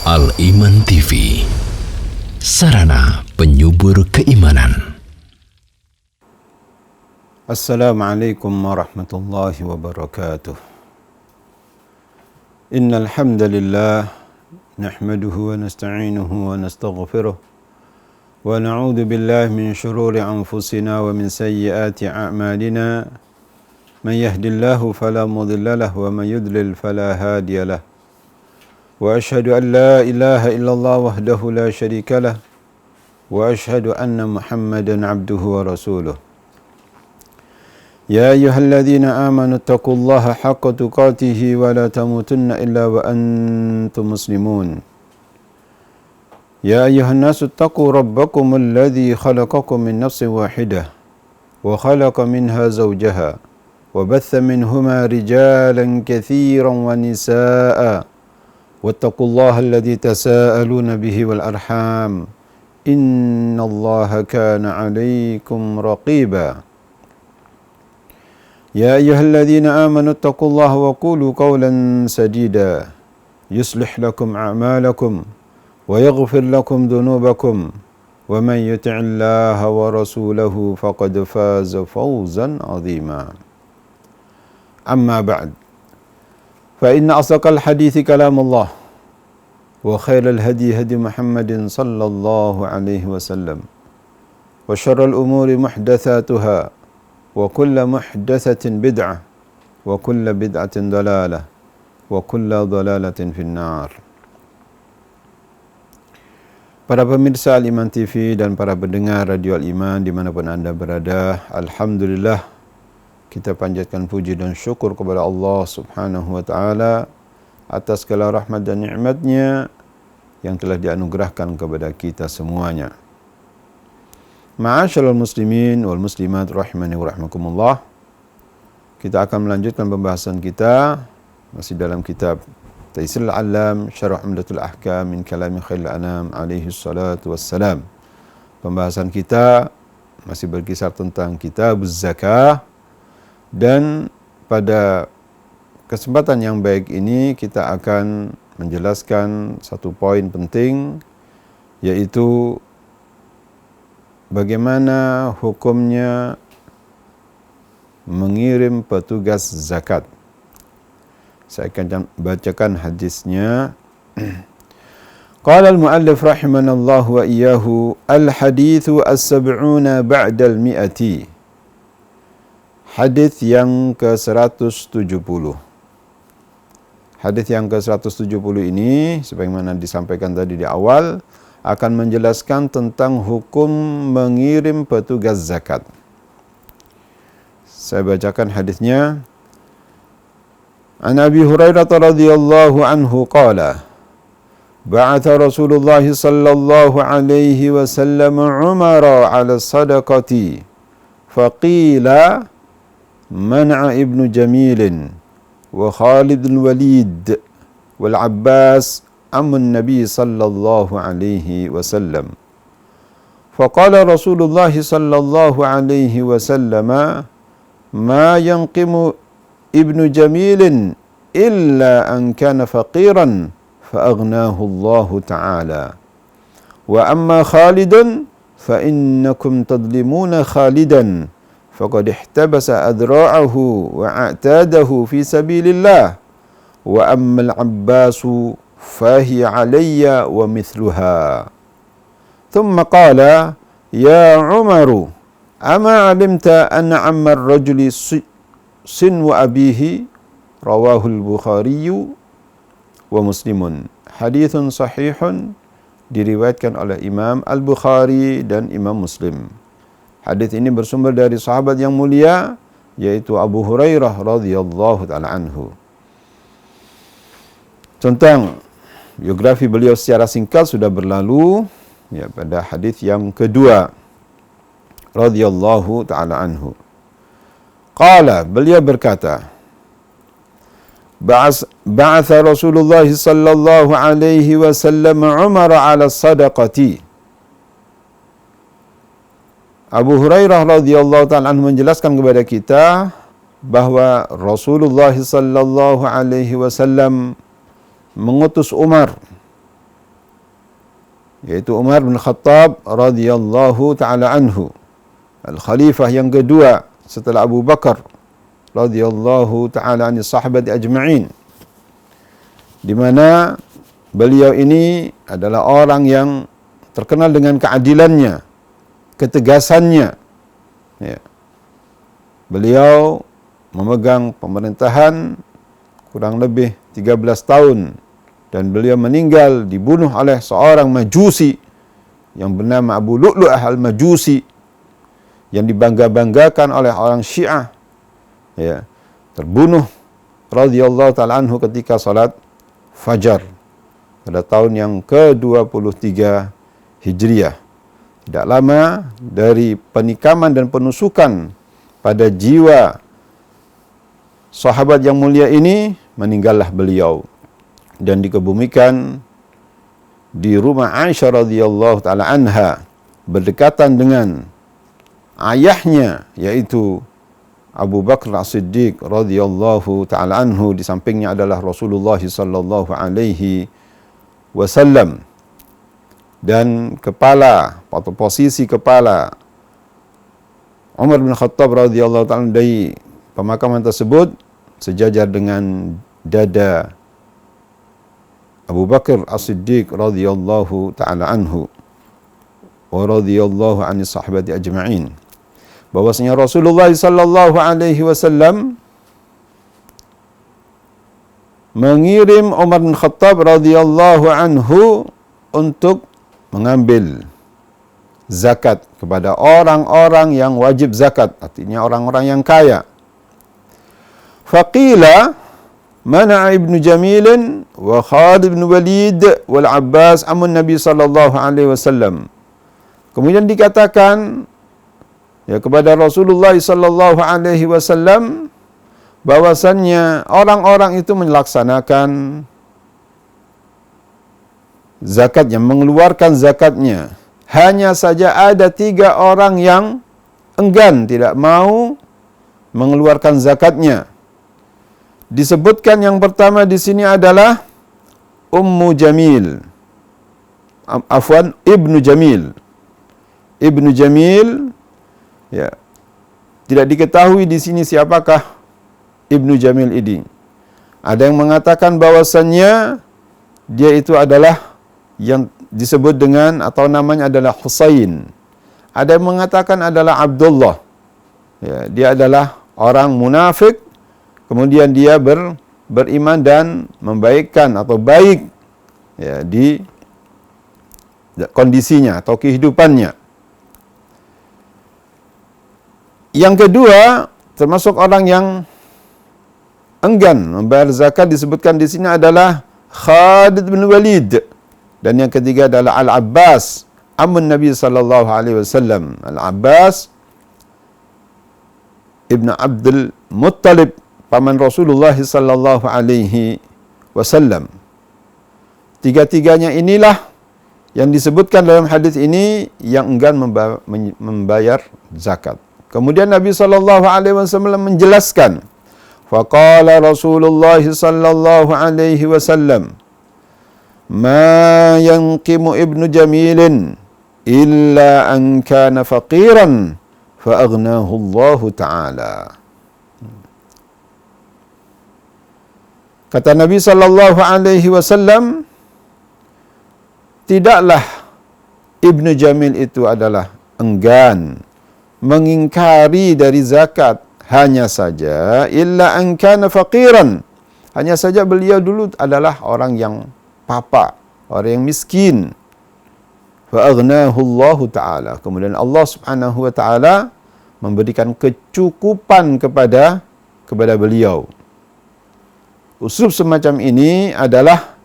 Al-Iman TV, sarana penyubur keimanan. Assalamualaikum warahmatullahi wabarakatuh. Innal hamdalillah nahmaduhu wa nasta'inuhu wa nastaghfiruh wa na'udzu billahi min shururi anfusina wa min sayyiati a'malina. Man yahdihillahu fala mudilla lahu wa man yudlil fala hadiya lahu. Wa ashhadu an la ilaha illallah wahdahu la syarika lah wa ashhadu anna Muhammadan abduhu wa rasuluh. Ya ayyuhalladzina amanu taqullaha haqqa tuqatih wa la tamutunna illa wa antum muslimun. Ya ayyuhan nasu taqu rabbakumul ladzi khalaqakum min nafsin wahidah wa khalaqa minha zawjaha wa batha minhuma rijalan katsiran wa nisaa'a wattaqullaha alladzi tasaaluna bihi wal arham innallaha kana 'alaykum raqiba. Ya ayyuhalladzina amanu taqullaha wa qulu qawlan sadida yuslih lakum a'malakum wa yaghfir lakum dhunubakum wa man yuti'illaha wa rasulahu faqad faza fawzan 'azima. Amma ba'd. Fa inna asdaqal hadithi kalamullah wa khairal hadi hadi Muhammadin sallallahu alaihi wasallam wa syarrul umuri muhdatsatuha wa kullu muhdatsatin bid'ah wa kullu bid'atin dalalah wa kullu dalalatin finnar. Para pemirsa Al-Iman TV dan para pendengar Radio Al-Iman dimanapun anda berada, alhamdulillah kita panjatkan puji dan syukur kepada Allah Subhanahu wa taala atas segala rahmat dan nikmat-Nya yang telah dianugerahkan kepada kita semuanya. Ma'asyiral muslimin wal muslimat rahimani wa rahimakumullah. Kita akan melanjutkan pembahasan kita masih dalam kitab Taysirul Alam Syarah Umdatul Ahkam min kalami khairil anam alaihi salatu wassalam. Pembahasan kita masih berkisar tentang kitabuz zakah. Dan pada kesempatan yang baik ini kita akan menjelaskan satu poin penting, yaitu bagaimana hukumnya mengirim petugas zakat. Saya akan bacakan hadisnya. Qala al-muallif rahimanallahu wa iyyahu al-hadithu as-sab'una ba'da al-mi'ati. Hadis yang ke-170. Hadis yang ke-170 ini sebagaimana disampaikan tadi di awal akan menjelaskan tentang hukum mengirim petugas zakat. Saya bacakan hadisnya. An Abi Hurairah radhiyallahu anhu qala ba'atha Rasulullah sallallahu alaihi wasallam Umara 'ala sadaqati faqila منع ابن جميل وخالد الوليد والعباس عم النبي صلى الله عليه وسلم فقال رسول الله صلى الله عليه وسلم ما ينقم ابن جميل إلا أن كان فقيرا فأغناه الله تعالى وأما خالد فإنكم تظلمون خالدا faqad ihtabasa adra'ahu wa a'tadahu fi sabilillah wa ammal abbasu fahi alayya wa mithluha. Thumma qala ya Umaru ama alimta anna amma ar-rajuli sinwa abihi rawahu al-Bukhari wa Muslimun. Hadithun sahihun diriwayatkan oleh Imam Al-Bukhari dan Imam Muslim. Hadis ini bersumber dari sahabat yang mulia, yaitu Abu Hurairah radhiyallahu ta'ala anhu. Tentang biografi beliau secara singkat sudah berlalu ya pada hadis yang kedua radhiyallahu ta'ala anhu. Qala, beliau berkata, Ba'atha Rasulullah sallallahu alaihi wasallam Umar 'ala sadaqati. Abu Hurairah radhiyallahu ta'ala anhu menjelaskan kepada kita bahwa Rasulullah sallallahu alaihi wasallam mengutus Umar yaitu Umar bin Khattab radhiyallahu taala anhu, al-khalifah yang kedua setelah Abu Bakar radhiyallahu taala anhu sahabat ajma'in, di mana beliau ini adalah orang yang terkenal dengan keadilannya, ketegasannya. Ya. Beliau memegang pemerintahan kurang lebih 13 tahun dan beliau meninggal dibunuh oleh seorang majusi yang bernama Abu Lu'lu'ah al-Majusi yang dibangga-banggakan oleh orang Syiah. Ya, terbunuh radhiyallahu ta'ala anhu ketika salat fajar pada tahun yang ke-23 Hijriah. Tidak lama dari penikaman dan penusukan pada jiwa sahabat yang mulia ini, meninggallah beliau dan dikebumikan di rumah Aisyah radhiyallahu taala anha, berdekatan dengan ayahnya yaitu Abu Bakar As-Siddiq radhiyallahu taala anhu, di sampingnya adalah Rasulullah sallallahu alaihi wasallam, dan kepala atau posisi kepala Umar bin Khattab radhiyallahu taala dari pemakaman tersebut sejajar dengan dada Abu Bakar As-Siddiq radhiyallahu taala anhu wa radhiyallahu anhi sahabati ajma'in. Bahwasanya Rasulullah sallallahu alaihi wasallam mengirim Umar bin Khattab radhiyallahu anhu untuk mengambil zakat kepada orang-orang yang wajib zakat, artinya orang-orang yang kaya. Faqila mana'a Ibnu Jamil wa Khalid bin Walid wal Abbas amun Nabi sallallahu alaihi wasallam. Kemudian dikatakan ya kepada Rasulullah sallallahu alaihi wasallam bahwasannya orang-orang itu melaksanakan zakatnya, mengeluarkan zakatnya. Hanya saja ada 3 orang yang enggan, tidak mau mengeluarkan zakatnya. Disebutkan yang pertama di sini adalah Ibnu Jamil. Ibnu Jamil, ya. Tidak diketahui di sini siapakah Ibnu Jamil ini. Ada yang mengatakan bahwasannya dia itu adalah yang disebut dengan atau namanya adalah Husain. Ada yang mengatakan adalah Abdullah. Ya, dia adalah orang munafik. Kemudian dia beriman dan membaikkan atau baik ya di kondisinya atau kehidupannya. Yang kedua, termasuk orang yang enggan membayar zakat, disebutkan di sini adalah Khalid bin Walid, dan yang ketiga adalah Al-Abbas amun Nabi sallallahu alaihi wasallam. Al-Abbas Ibn Abdul Muttalib, paman Rasulullah sallallahu alaihi wasallam. Tiga-tiganya inilah yang disebutkan dalam hadis ini yang enggan membayar zakat. Kemudian Nabi sallallahu alaihi wasallam menjelaskan, faqala Rasulullah sallallahu alaihi wasallam, ma yanqimu Ibnu Jamilin illa an kana faqiran fa aghnahu Allah taala. Kata Nabi sallallahu alaihi wasallam, tidaklah Ibnu Jamil itu adalah enggan mengingkari dari zakat, hanya saja illa an kana faqiran, hanya saja beliau dulu adalah orang yang papa, orang yang miskin. Fa aghnahu Allah taala, kemudian Allah Subhanahu wa taala memberikan kecukupan kepada beliau. Uslub semacam ini adalah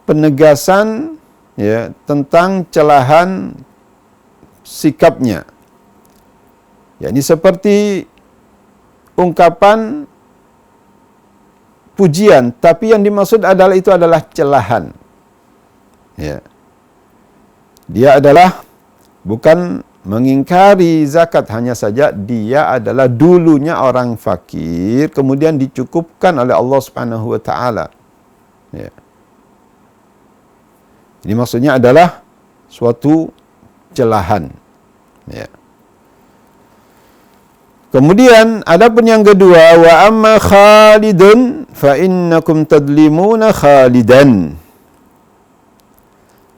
penegasan ya tentang celahan sikapnya. Ya, ini seperti ungkapan pujian, tapi yang dimaksud itu adalah celahan. Ya. Dia adalah bukan mengingkari zakat, hanya saja dia adalah dulunya orang fakir, kemudian dicukupkan oleh Allah Subhanahu wa taala. Ya. Ini maksudnya adalah suatu celahan. Ya. Kemudian adapun yang kedua, wa amma Khalidun fa innakum tadlimuna Khalidan.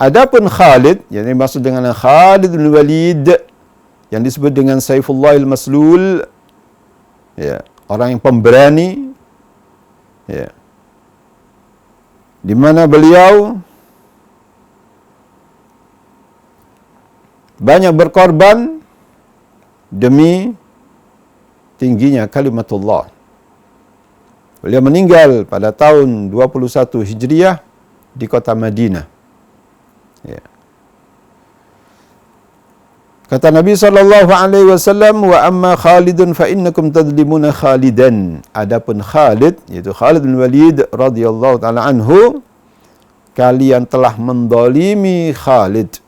Adapun Khalid, yang dimaksud dengan Khalid bin Walid yang disebut dengan Saifullah al-Maslul, ya, orang yang pemberani, ya, di mana beliau banyak berkorban demi tingginya kalimatullah. Beliau meninggal pada tahun 21 Hijriah di kota Madinah. Ya. Kata Nabi SAW, wa amma Khalidun fa innakum tadlimuna Khalidan. Adapun Khalid, yaitu Khalid bin Walid radhiyallahu ta'ala anhu, kalian telah mendolimi Khalid.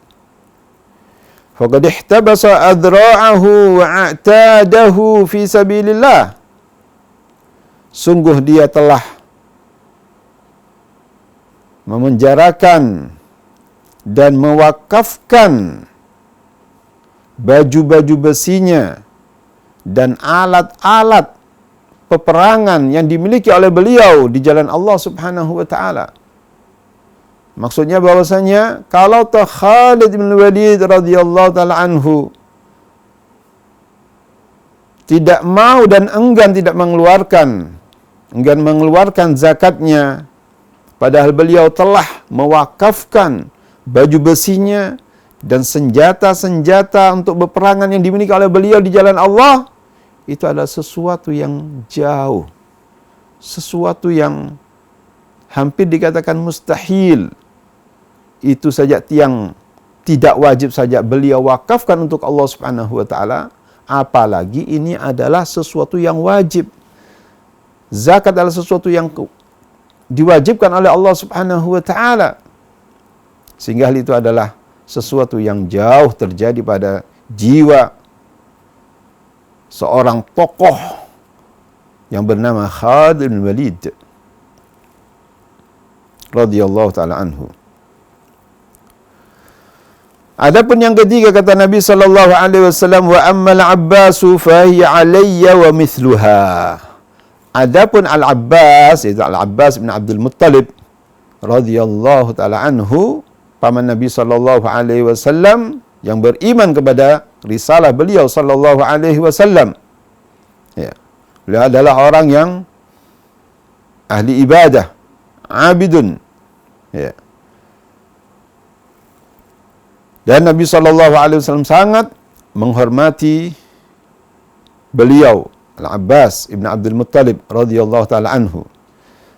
Faqad ihtabasa adra'ahu wa a'tadahu fi sabilillah. Sungguh dia telah memenjarakan dan mewakafkan baju-baju besinya dan alat-alat peperangan yang dimiliki oleh beliau di jalan Allah Subhanahu wa taala. Maksudnya bahwasanya kalau Khalid bin Walid radhiyallahu taala anhu tidak mau dan enggan mengeluarkan zakatnya, padahal beliau telah mewakafkan baju besinya dan senjata-senjata untuk peperangan yang dimiliki oleh beliau di jalan Allah, itu adalah sesuatu yang jauh, sesuatu yang hampir dikatakan mustahil. Itu saja yang tidak wajib saja beliau wakafkan untuk Allah Subhanahu wa taala, apalagi ini adalah sesuatu yang wajib. Zakat adalah sesuatu yang diwajibkan oleh Allah Subhanahu wa taala. Sehingga hal itu adalah sesuatu yang jauh terjadi pada jiwa seorang tokoh yang bernama Khalid bin Walid radhiyallahu taala anhu. Adapun yang ketiga, kata Nabi sallallahu alaihi wasallam, wa ammal Abbasu fa hiya alayya wa mithluha. Adapun Al-Abbas, yaitu Al-Abbas bin Abdul Muttalib radhiyallahu taala anhu, paman Nabi sallallahu alaihi wasallam yang beriman kepada risalah beliau sallallahu alaihi wasallam. Ya. Beliau adalah orang yang ahli ibadah, abidun. Ya. Dan Nabi SAW sangat menghormati beliau, Al-Abbas ibn Abdul Muttalib radhiyallahu ta'ala anhu.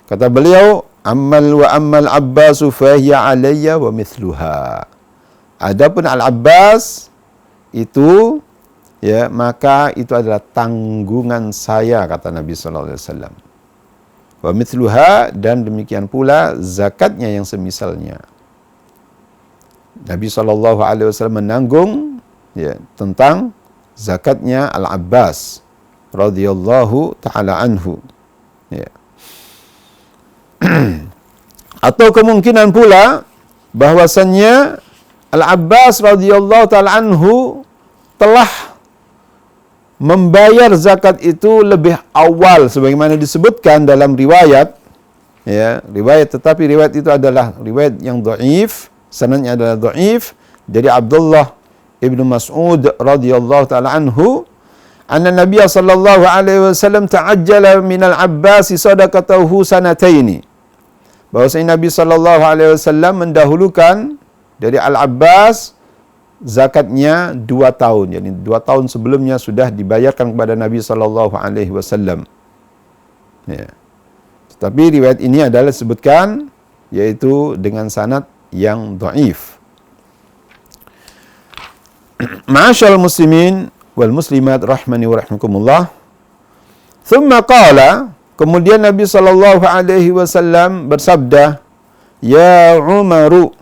Kata beliau, ammal Abbasu fahiya alayya wa mithluha. Adapun Al-Abbas itu, ya, maka itu adalah tanggungan saya, kata Nabi SAW. Wa mithluha, dan demikian pula zakatnya yang semisalnya. Nabi SAW menanggung, ya, tentang zakatnya Al-Abbas radhiyallahu ta'ala anhu. Ya. Atau kemungkinan pula bahwasannya Al-Abbas radhiyallahu ta'ala anhu telah membayar zakat itu lebih awal sebagaimana disebutkan dalam riwayat, ya, tetapi riwayat itu adalah riwayat yang dhaif. Sanadnya adalah dhaif dari Abdullah ibnu Mas'ud radhiyallahu ta'ala anhu, anna Nabi sallallahu alaihi wasallam ta'ajjala min al-Abbas sadaqatahu sanataini. Bahwasanya Nabi sallallahu alaihi wasallam mendahulukan dari Al-Abbas zakatnya 2 tahun. Yani 2 tahun sebelumnya sudah dibayarkan kepada Nabi sallallahu alaihi wasallam. Ya. Tetapi riwayat ini adalah disebutkan yaitu dengan sanad yang dhaif. Ma'asyiral muslimin wal muslimat rahmani wa rahmakumullah. Thumma qala, kemudian Nabi sallallahu alaihi wasallam bersabda, ya Umaru,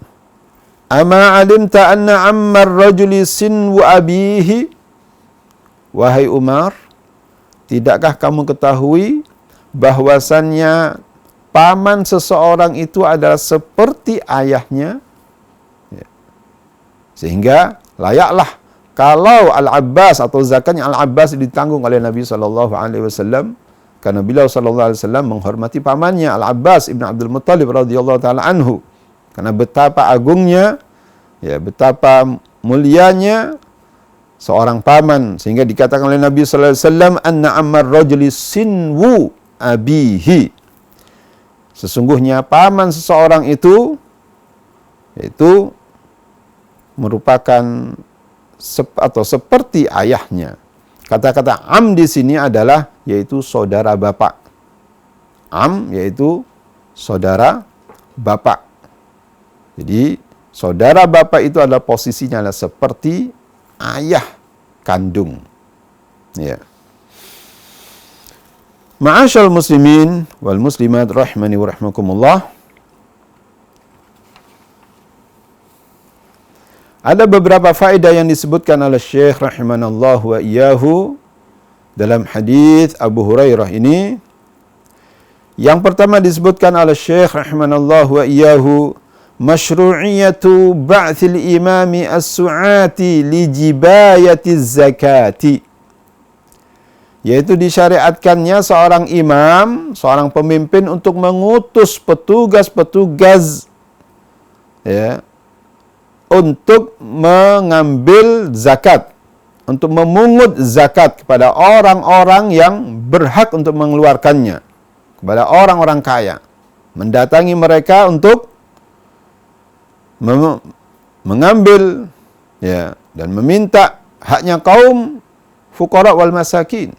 ama alimta anna ammar rajuli sinwu abihi? Wahai Umar, tidakkah kamu ketahui bahwasannya paman seseorang itu adalah seperti ayahnya? Sehingga layaklah kalau Al-Abbas atau zakatnya Al-Abbas ditanggung oleh Nabi SAW, karena beliau SAW menghormati pamannya Al-Abbas ibn Abdul Muttalib radhiyallahu taala anhu, karena betapa agungnya, ya, betapa mulianya seorang paman, sehingga dikatakan oleh Nabi SAW, anna ammar rajuli sinwu abihi, sesungguhnya paman seseorang itu yaitu merupakan atau seperti ayahnya. Kata-kata am di sini adalah yaitu saudara bapak. Am yaitu saudara bapak. Jadi saudara bapak itu adalah posisinya adalah seperti ayah kandung. Ya. Ma'asyal muslimin wal muslimat rahimani wa rahmakumullah. Ada beberapa faedah yang disebutkan oleh Syekh rahimanallahu wa iyyahu dalam hadis Abu Hurairah ini. Yang pertama disebutkan oleh Syekh rahimanallahu wa iyyahu, masyru'iyatu ba'thil imami as-su'ati li jibayati zakati, yaitu disyariatkannya seorang imam, seorang pemimpin untuk mengutus petugas-petugas, ya, untuk mengambil zakat, untuk memungut zakat kepada orang-orang yang berhak untuk mengeluarkannya, kepada orang-orang kaya, mendatangi mereka untuk mengambil, ya, dan meminta haknya kaum fuqara wal masakin.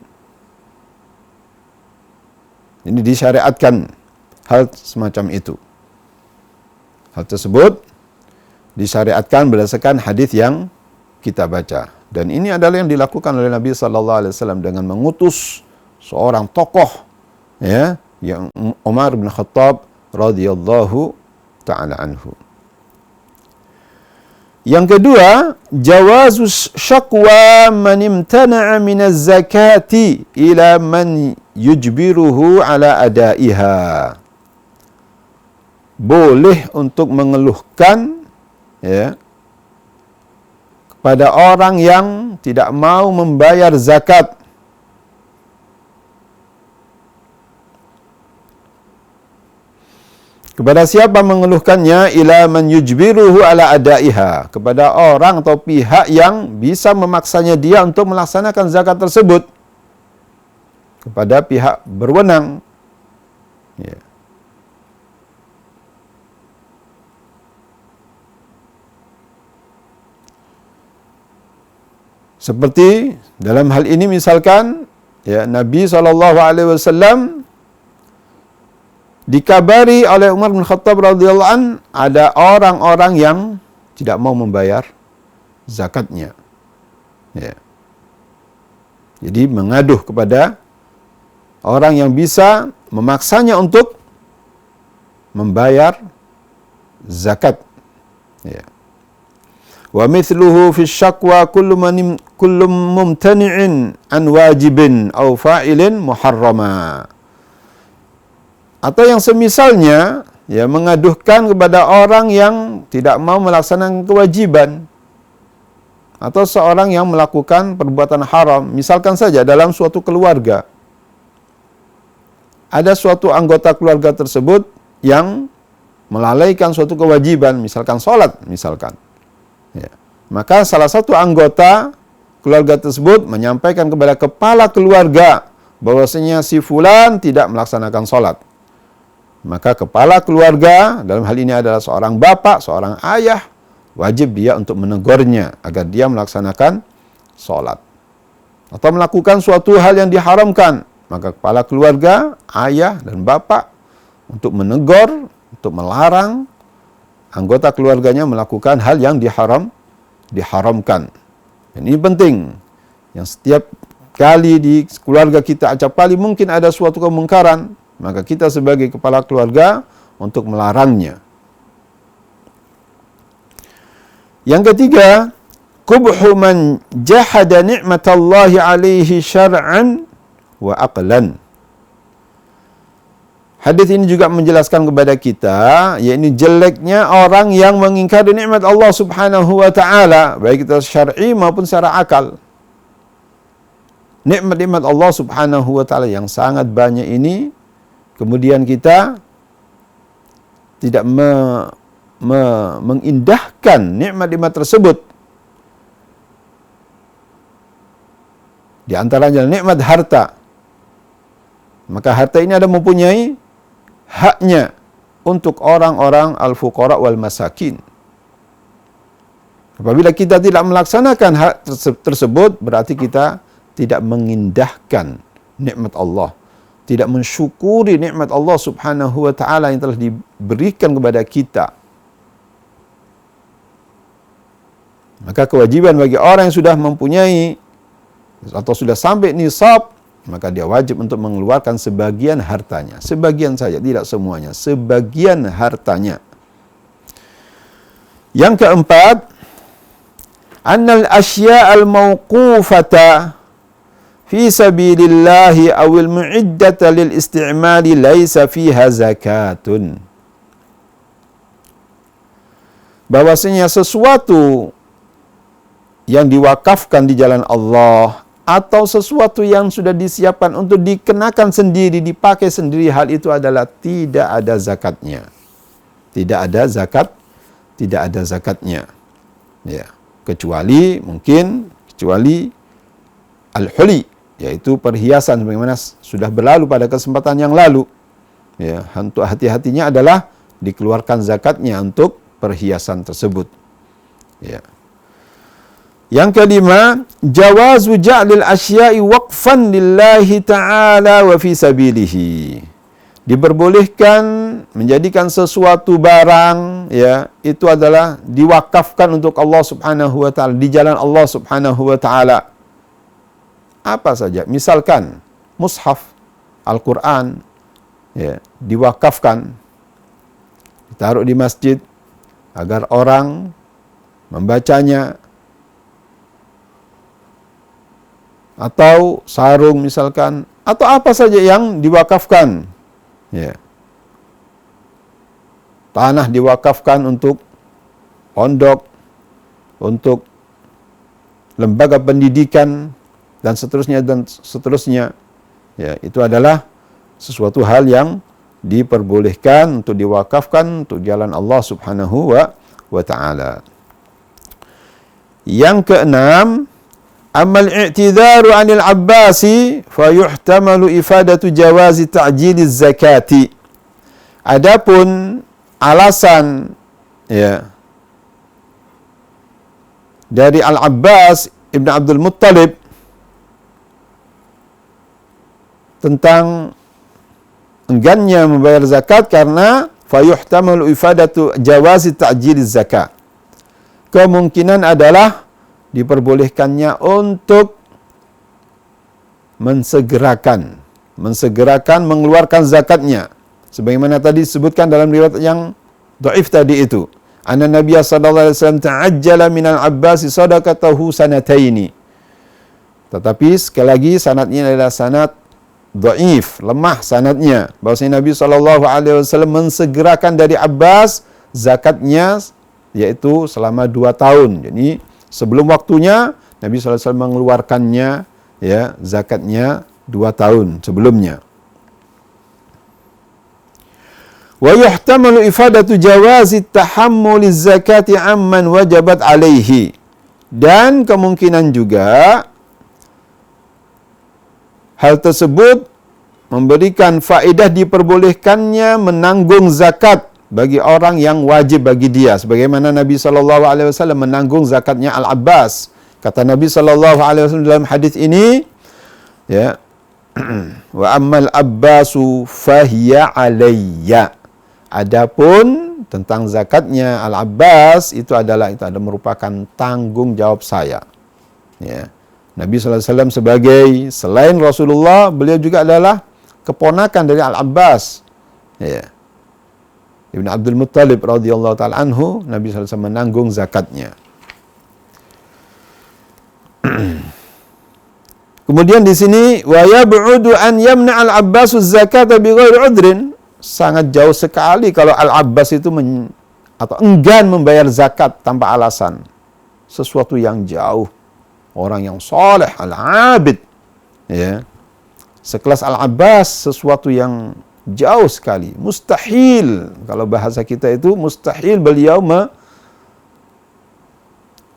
Ini disyariatkan hal semacam itu. Hal tersebut disyariatkan berdasarkan hadis yang kita baca, dan ini adalah yang dilakukan oleh Nabi SAW dengan mengutus seorang tokoh, ya, yang Umar bin Khattab radhiyallahu taala anhu. Yang kedua, jawazus syakwa man imtana'a min az-zakati ila man yujbiruhu ala adaiha. Boleh untuk mengeluhkan, ya, kepada orang yang tidak mau membayar zakat. Kepada siapa mengeluhkannya? Ila man yujbiruhu ala adaiha, kepada orang atau pihak yang bisa memaksanya dia untuk melaksanakan zakat tersebut, kepada pihak berwenang, ya. Seperti dalam hal ini misalkan, ya, Nabi SAW dikabari oleh Umar bin Khattab radhiyallahu an, ada orang-orang yang tidak mau membayar zakatnya, ya. Jadi mengaduh kepada orang yang bisa memaksanya untuk membayar zakat, ya. Wa mithluhu fi syakwa kullu mumtani'in an wajibin aw fa'ilin muharrama. Atau yang semisalnya, ya, mengaduhkan kepada orang yang tidak mau melaksanakan kewajiban, atau seorang yang melakukan perbuatan haram. Misalkan saja dalam suatu keluarga, ada suatu anggota keluarga tersebut yang melalaikan suatu kewajiban, misalkan sholat, misalkan. Ya. Maka salah satu anggota keluarga tersebut menyampaikan kepada kepala keluarga bahwasanya si fulan tidak melaksanakan sholat. Maka kepala keluarga dalam hal ini adalah seorang bapak, seorang ayah, wajib dia untuk menegurnya agar dia melaksanakan sholat. Atau melakukan suatu hal yang diharamkan, maka kepala keluarga, ayah dan bapak untuk menegur, untuk melarang anggota keluarganya melakukan hal yang diharamkan. Dan ini penting. Yang setiap kali di keluarga kita acapkali mungkin ada suatu kemungkaran, maka kita sebagai kepala keluarga untuk melarangnya. Yang ketiga, qubhu man jahada ni'matallahi alaihi syar'an wa aqlan. Hadis ini juga menjelaskan kepada kita, yakni jeleknya orang yang mengingkari nikmat Allah Subhanahu wa taala, baik itu syar'i maupun secara akal. Nikmat-nikmat Allah Subhanahu wa taala yang sangat banyak ini, kemudian kita tidak mengindahkan nikmat-nikmat tersebut. Di antaranya nikmat harta. Maka harta ini ada mempunyai haknya untuk orang-orang al-fuqara wal masakin. Apabila kita tidak melaksanakan hak tersebut, berarti kita tidak mengindahkan nikmat Allah, tidak mensyukuri nikmat Allah Subhanahu wa taala yang telah diberikan kepada kita. Maka kewajiban bagi orang yang sudah mempunyai atau sudah sampai nisab, maka dia wajib untuk mengeluarkan sebagian hartanya. Sebagian saja, tidak semuanya. Sebagian hartanya. Yang keempat, annal asya'al mawqufata fi sabilillahi awil mu'iddata lil isti'mali laisa fiha zakatun. Bahwasanya sesuatu yang diwakafkan di jalan Allah atau sesuatu yang sudah disiapkan untuk dikenakan sendiri, dipakai sendiri, hal itu adalah tidak ada zakatnya. Tidak ada zakatnya. Ya, kecuali al-huli, yaitu perhiasan sebagaimana sudah berlalu pada kesempatan yang lalu. Ya, untuk hati-hatinya adalah dikeluarkan zakatnya untuk perhiasan tersebut. Ya. Yang kelima, jawazu ja'lil asya'i waqfan lillahi ta'ala wa fi sabilihi. Diperbolehkan menjadikan sesuatu barang, ya, itu adalah diwakafkan untuk Allah Subhanahu wa taala, di jalan Allah Subhanahu wa taala. Apa saja? Misalkan mushaf Al-Qur'an, ya, diwakafkan, ditaruh di masjid agar orang membacanya. Atau sarung misalkan, atau apa saja yang diwakafkan. Ya. Tanah diwakafkan untuk pondok, untuk lembaga pendidikan, dan seterusnya. Ya, itu adalah sesuatu hal yang diperbolehkan untuk diwakafkan untuk jalan Allah Subhanahu wa taala. Yang keenam, amal i'tidharu 'anil Abbasi fa yuhtamalu ifadatu jawazi ta'jiliz zakati. Adapun alasan, ya, dari Al-Abbas Ibn Abdul Muttalib tentang enggannya membayar zakat karena fa yuhtamalu ifadatu jawazi ta'jiliz zakat. Kemungkinan adalah diperbolehkannya untuk mensegerakan mengeluarkan zakatnya, sebagaimana tadi disebutkan dalam riwayat yang dhaif tadi itu, anna Nabiy sallallahu alaihi wasallam ta'ajjala minal Abbas sadaqatahu sanataini. Tetapi sekali lagi sanadnya adalah sanad dhaif, lemah sanadnya, bahwasanya Nabi sallallahu alaihi wasallam mensegerakan dari Abbas zakatnya, yaitu selama 2 tahun. Jadi sebelum waktunya Nabi SAW mengeluarkannya, ya, zakatnya 2 tahun sebelumnya. Wa yuhtamalu ifadatu jawazi tahammuliz zakati amman wajabat alaihi. Dan kemungkinan juga hal tersebut memberikan faedah diperbolehkannya menanggung zakat bagi orang yang wajib bagi dia, sebagaimana Nabi SAW menanggung zakatnya Al-Abbas. Kata Nabi SAW dalam hadis ini, ya, wa ammal Abbasu fahiya alayya. Adapun tentang zakatnya Al-Abbas itu adalah merupakan tanggung jawab saya. Ya. Nabi SAW sebagai selain Rasulullah, beliau juga adalah keponakan dari Al-Abbas. Ya. Ibn Abdul Muttalib radhiyallahu ta'ala anhu, Nabi SAW menanggung zakatnya. Kemudian di sini wa yab'udu an yamna al-Abbasu zakata bighairi udrin, sangat jauh sekali kalau Al-Abbas itu atau enggan membayar zakat tanpa alasan. Sesuatu yang jauh. Orang yang soleh, al-abid. Ya. Sekelas Al-Abbas, sesuatu yang jauh sekali. Mustahil. Kalau bahasa kita itu mustahil beliau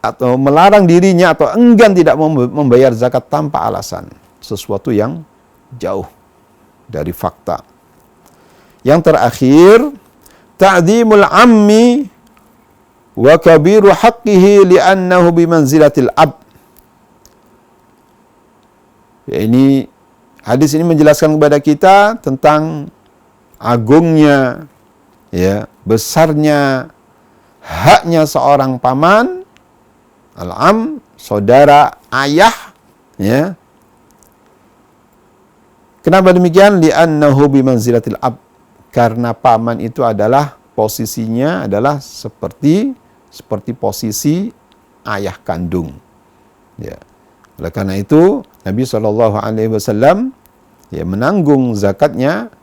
atau melarang dirinya atau enggan tidak membayar zakat tanpa alasan. Sesuatu yang jauh dari fakta. Yang terakhir, ta'dhimul ammi wa kabiru haqqihi li'annahu bimanzilatil ab. Ya, ini hadis ini menjelaskan kepada kita tentang agungnya, ya, besarnya haknya seorang paman, al-am, saudara, ayah, ya. Kenapa demikian? Li'annahu bimanzilatil ab. Karena paman itu adalah posisinya adalah seperti posisi ayah kandung. Ya. Oleh karena itu Nabi SAW ya menanggung zakatnya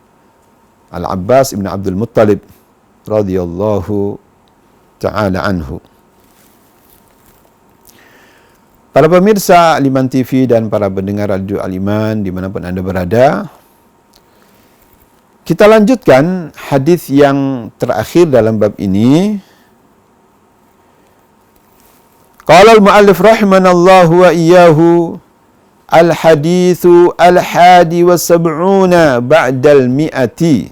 Al-Abbas ibn Abdul Muttalib radhiyallahu ta'ala anhu. Para pemirsa Al-Iman TV dan para pendengar Radio Al-Iman dimanapun Anda berada, kita lanjutkan hadis yang terakhir dalam bab ini. Qala al-mu'allif rahimanallahu wa iyyahu al-hadithu al-hadi wa sab'una ba'dal mi'ati.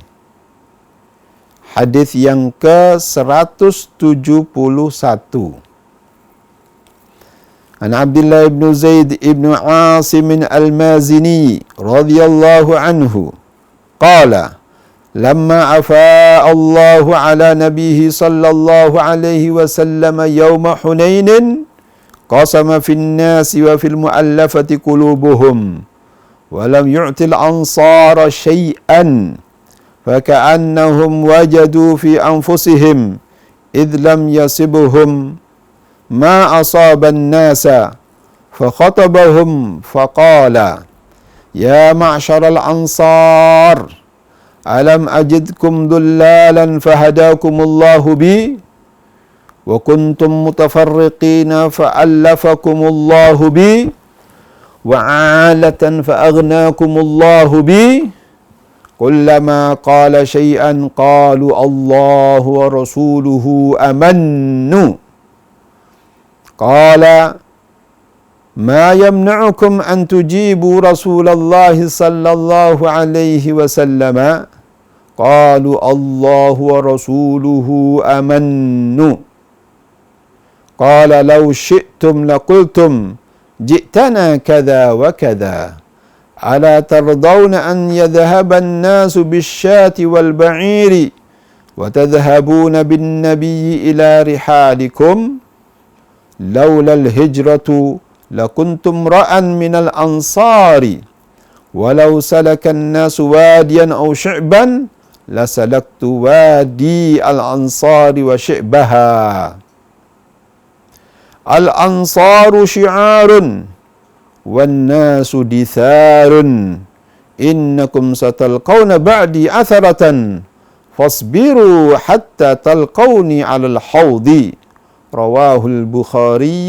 Hadis yang ke-171. An Abdullah ibn Zaid ibn Asim al-Mazini radhiyallahu anhu qala lamma afa Allahu ala nabihi sallallahu alaihi wasallam yawma Hunainin qasama fin nasi wa fil muallafati qulubuhum wa lam yu'til ansara syai'an faka'annahum wajadu fi anfusihim idh lam yasibhum ma asaban nasa fakhatabahum faqala ya ma'syaral ansar alam ajidkum dullalan fahadakumullahu bi wa kuntum mutafarriqina fa'allafakumullahu bi wa 'alatan fa'aghnakumullahu bi kullama qala syai'an qalu Allahu wa rasuluhu amannu qala ma yamna'ukum an tujibu Rasulullah sallallahu alaihi wasallam qalu Allahu wa rasuluhu amannu qala law syi'tum laqultum ji'tana kadha wa kadha ala tardawna an yadhhaba an-nasu bisyati wal ba'iri wa tadhhabuna bin nabiyyi ila rihalikum laula al-hijratu lakuntum ra'an minal ansari walau salakan nasu wadiyan aw syi'ban lasalaktu wadi al-ansari wa syi'baha. Al-ansaru syi'arun wan nasu ditharun innakum satalqawna ba'di atharatan fasbiru hatta talqawni 'alal hawdi. Rawahul Bukhari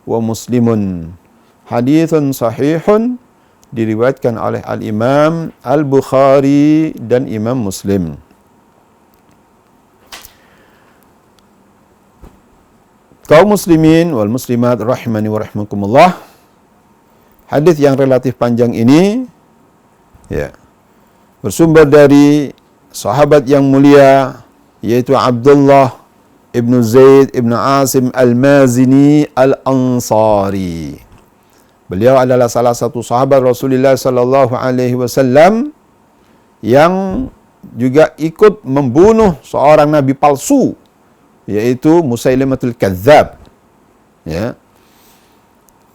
wa Muslimun. Hadithun sahihun diriwayatkan oleh Al-Imam Al-Bukhari dan Imam Muslim. Kaum muslimin wal muslimat rahimani wa rahimakumullah. Hadis yang relatif panjang ini ya bersumber dari sahabat yang mulia yaitu Abdullah Ibnu Zaid Ibnu Asim Al-Mazini Al-Ansari. Beliau adalah salah satu sahabat Rasulullah sallallahu alaihi wasallam yang juga ikut membunuh seorang nabi palsu yaitu Musailamatul Kadzdzab. Ya.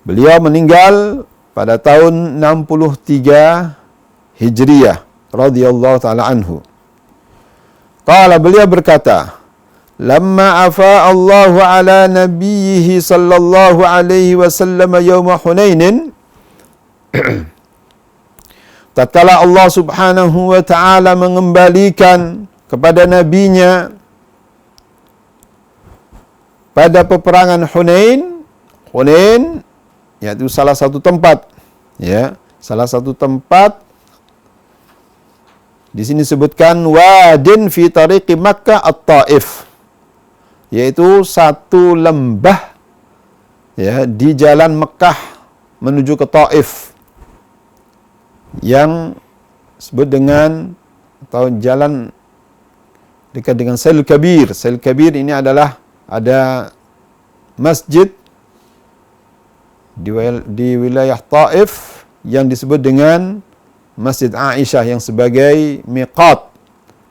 Beliau meninggal pada tahun 63 Hijriyah radhiyallahu taala anhu. Qala beliau berkata, lamma afa Allahu ala nabiyhi sallallahu alaihi wasallam yawma Hunainin tatkala Allah Subhanahu wa taala mengembalikan kepada nabinya pada peperangan Hunain, yaitu salah satu tempat, di sini sebutkan wadin fi tariqi Makkah at-Taif, yaitu satu lembah di jalan Mekah menuju ke Taif, yang disebut dengan atau jalan dekat dengan Sail Kabir. Sail Kabir ini adalah ada masjid di wilayah Taif yang disebut dengan Masjid Aisyah yang sebagai miqat.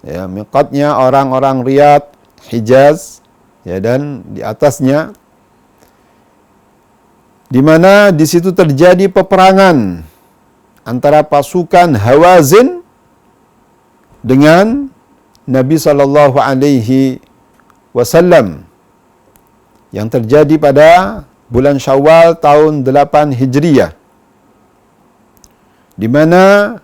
Miqatnya orang-orang Riyadh, Hijaz, dan di atasnya di mana di situ terjadi peperangan antara pasukan Hawazin dengan Nabi sallallahu alaihi wasallam yang terjadi pada bulan Syawal tahun 8 Hijriyah, di mana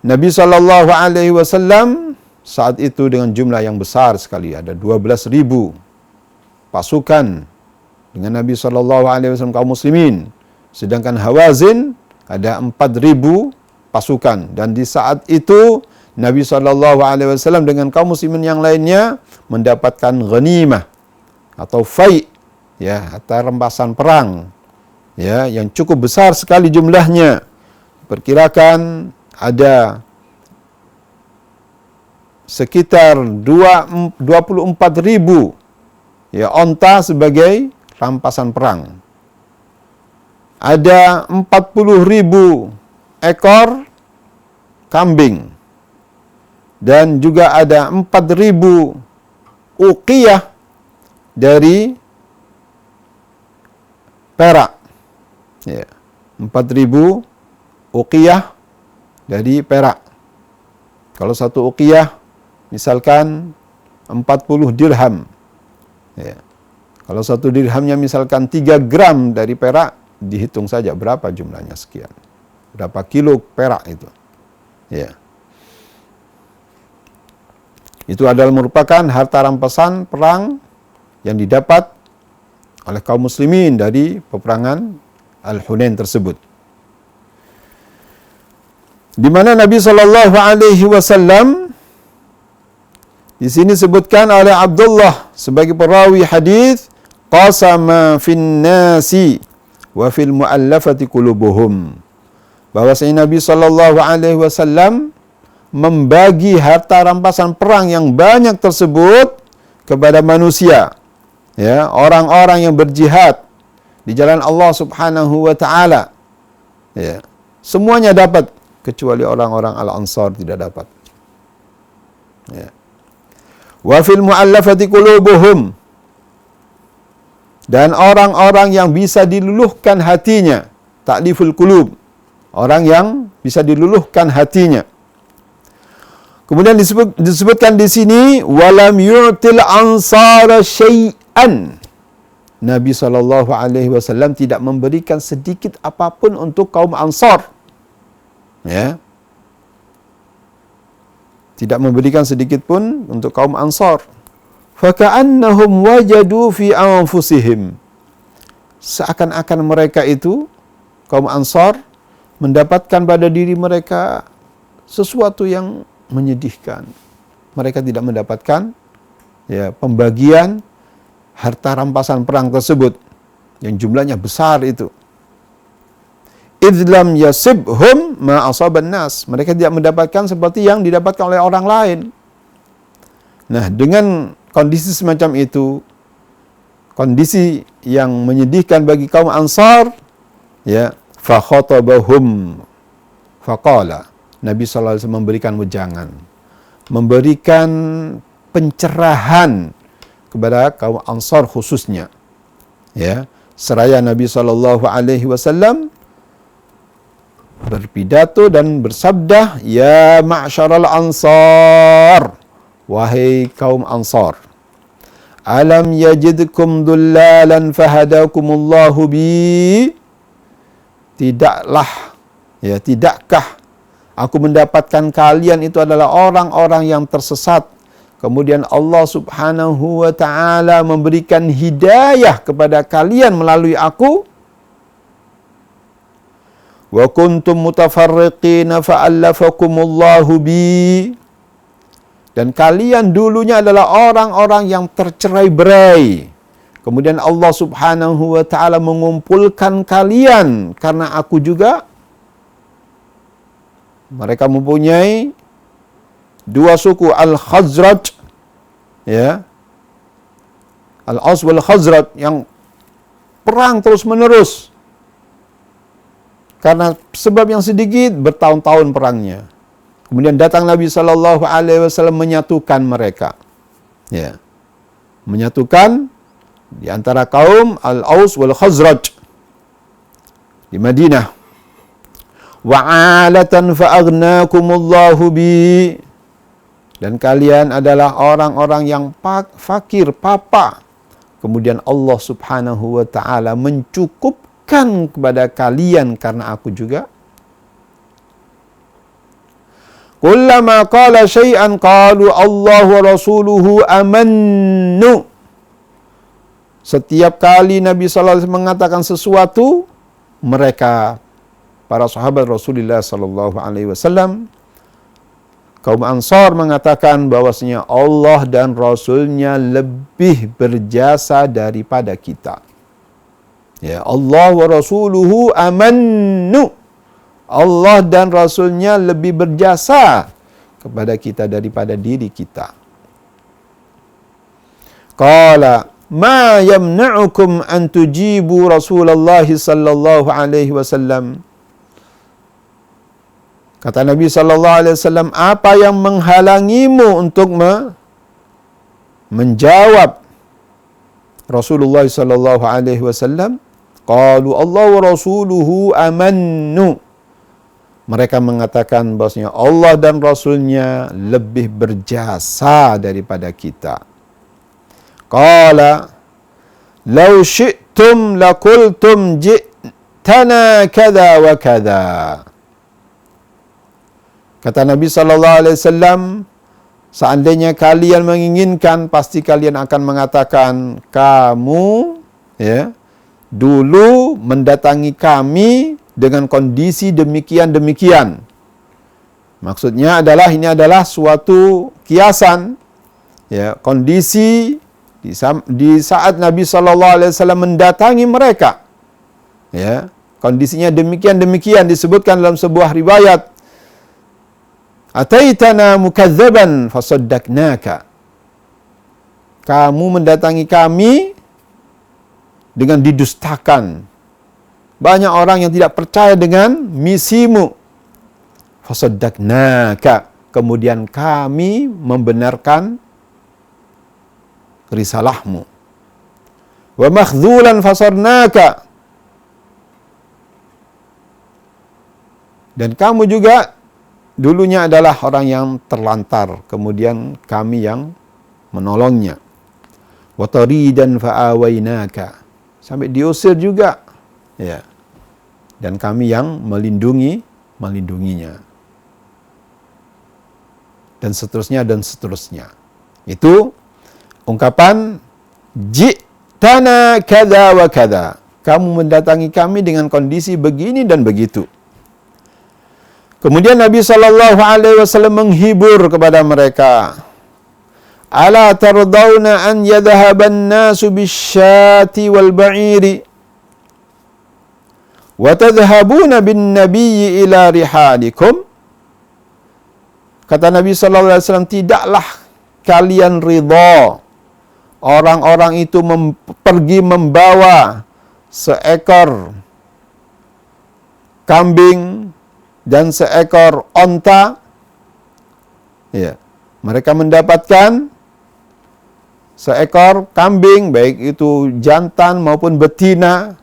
Nabi sallallahu alaihi wasallam saat itu dengan jumlah yang besar sekali, ada 12.000 pasukan dengan Nabi sallallahu alaihi wasallam kaum muslimin, sedangkan Hawazin ada 4.000 pasukan. Dan di saat itu Nabi sallallahu alaihi wasallam dengan kaum muslimin yang lainnya mendapatkan ghanimah atau fai', atau rampasan perang, yang cukup besar sekali jumlahnya. Perkirakan ada sekitar 24.000 onta sebagai rampasan perang. Ada 40.000 ekor kambing, dan juga ada 4.000 uqiyah dari perak. 4.000 uqiyah dari perak. Kalau satu uqiyah misalkan 40 dirham. Kalau satu dirhamnya misalkan 3 gram dari perak, dihitung saja berapa jumlahnya sekian. Berapa kilo perak itu. Itu adalah merupakan harta rampasan perang yang didapat oleh kaum muslimin dari peperangan Al-Hunain tersebut. Di mana Nabi sallallahu alaihi wasallam di sini sebutkan oleh Abdullah sebagai perawi hadis, qasama fin nasi wa fil muallafati qulubuhum, bahwasanya Nabi sallallahu alaihi wasallam membagi harta rampasan perang yang banyak tersebut kepada manusia, orang-orang yang berjihad di jalan Allah Subhanahu wa taala. Semuanya dapat, kecuali orang-orang Al-Ansar tidak dapat. Wa fil muallafati qulubuhum, dan orang-orang yang bisa diluluhkan hatinya, ta'liful qulub, orang yang bisa diluluhkan hatinya. Kemudian disebutkan di sini walam yu'til ansara syai'an. Nabi sallallahu alaihi wasallam tidak memberikan sedikit apapun untuk kaum Ansar. Tidak memberikan sedikit pun untuk kaum Ansar. Faka'annahum wajadu fi anfusihim, seakan-akan mereka itu kaum Ansar mendapatkan pada diri mereka sesuatu yang menyedihkan. Mereka tidak mendapatkan pembagian harta rampasan perang tersebut yang jumlahnya besar itu. Idlam yasibhum ma asaban nas, mereka tidak mendapatkan seperti yang didapatkan oleh orang lain. Nah, dengan kondisi semacam itu, kondisi yang menyedihkan bagi kaum Ansar, fa khatabahum faqala, Nabi sallallahu alaihi wasallam memberikan wejangan, memberikan pencerahan kepada kaum Ansar khususnya. Seraya Nabi sallallahu alaihi wasallam berpidato dan bersabda, ya ma'syaral ansar, wahai kaum Ansar, alam yajidkum dullalan fahadakumullahu bi, tidakkah Aku mendapatkan kalian itu adalah orang-orang yang tersesat. Kemudian Allah Subhanahu wa ta'ala memberikan hidayah kepada kalian melalui aku. Wa kuntum mutafarriqina fa'allafakumullahu bi. Dan kalian dulunya adalah orang-orang yang tercerai-berai. Kemudian Allah Subhanahu wa ta'ala mengumpulkan kalian karena aku juga. Mereka mempunyai dua suku, Al-Khazraj, ya, Al-Aus wal Khazraj, yang perang terus-menerus. Karena sebab yang sedikit, bertahun-tahun perangnya. Kemudian datang Nabi SAW menyatukan mereka. Ya. Menyatukan di antara kaum Al-Aus wal Khazraj di Madinah. Wa'alatan fa'agnakumullahu bi. Dan kalian adalah orang-orang yang fakir, papa. Kemudian Allah Subhanahu wa ta'ala mencukupkan kepada kalian karena aku juga. Kullama qala syai'an qalu Allah wa rasuluhu amannu. Setiap kali Nabi sallallahu alaihi wasallam mengatakan sesuatu, mereka para sahabat Rasulullah sallallahu alaihi wasallam, kaum Ansar mengatakan bahwasanya Allah dan Rasulnya lebih berjasa daripada kita. Ya, Allah wa rasuluhu amannu. Allah dan Rasulnya lebih berjasa kepada kita daripada diri kita. Qala ma yamna'ukum an tujibu Rasulullah sallallahu alaihi wasallam. Kata Nabi sallallahu alaihi wasallam, apa yang menghalangimu untuk menjawab Rasulullah sallallahu alaihi wasallam? Qalu Allah wa rasuluhu amannu. Mereka mengatakan bahwasanya Allah dan Rasulnya lebih berjasa daripada kita. Qala law syi'tum lakultum ji'tana kadza wa kadza. Kata Nabi sallallahu alaihi wasallam, seandainya kalian menginginkan, pasti kalian akan mengatakan, kamu ya dulu mendatangi kami dengan kondisi demikian-demikian. Maksudnya adalah ini adalah suatu kiasan, ya, kondisi di saat Nabi sallallahu alaihi wasallam mendatangi mereka. Ya, kondisinya demikian-demikian disebutkan dalam sebuah riwayat. Ataitana mukazzaban fasaddaqnaka. Kamu mendatangi kami dengan didustakan. Banyak orang yang tidak percaya dengan misimu. Fasaddaqnaka. Kemudian kami membenarkan risalahmu. Wa makhzulan fasarnaka. Dan kamu juga dulunya adalah orang yang terlantar, kemudian kami yang menolongnya. Wa taridan fa'awainaka. Sampai diusir juga. Ya. Dan kami yang melindunginya. Dan seterusnya. Itu ungkapan ji'tana kadza wa kadza. Kamu mendatangi kami dengan kondisi begini dan begitu. Kemudian Nabi sallallahu alaihi wasallam menghibur kepada mereka. Ala tardawna an yadhhaban nasu bisyati wal ba'iri wa tadhhabuna bin nabiyyi ila rihalikum. Kata Nabi sallallahu alaihi wasallam, tidaklah kalian ridha orang-orang itu pergi membawa seekor kambing dan seekor onta. Ya, mereka mendapatkan seekor kambing, baik itu jantan maupun betina,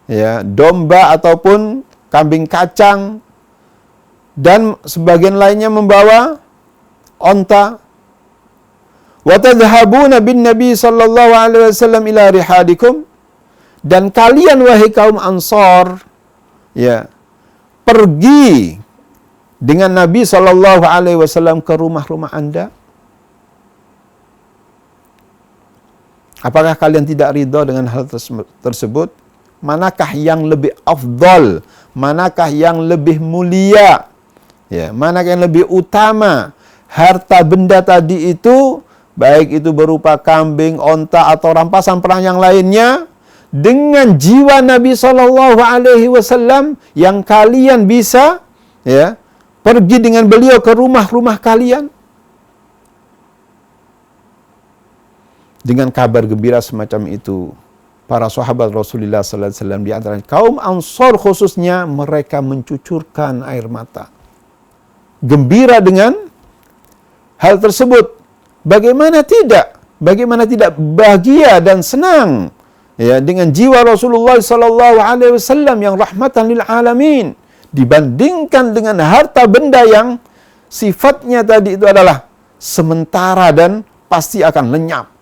ya, domba ataupun kambing kacang, dan sebagian lainnya membawa onta. Wa tadhhabuna bin Nabi sallallahu alaihi wasallam ila rihadikum. Dan kalian wahai kaum Ansar, ya, pergi dengan Nabi SAW ke rumah-rumah Anda? Apakah kalian tidak ridha dengan hal tersebut? Manakah yang lebih afdal? Manakah yang lebih mulia? Ya, manakah yang lebih utama? Harta benda tadi itu, baik itu berupa kambing, onta atau rampasan perang yang lainnya, dengan jiwa Nabi SAW yang kalian bisa pergi dengan beliau ke rumah-rumah kalian dengan kabar gembira semacam itu. Para sahabat Rasulullah SAW di antara kaum Ansor khususnya, mereka mencucurkan air mata. Gembira dengan hal tersebut. Bagaimana tidak? Bagaimana tidak bahagia dan senang dengan jiwa Rasulullah SAW yang rahmatan lil alamin dibandingkan dengan harta benda yang sifatnya tadi itu adalah sementara dan pasti akan lenyap.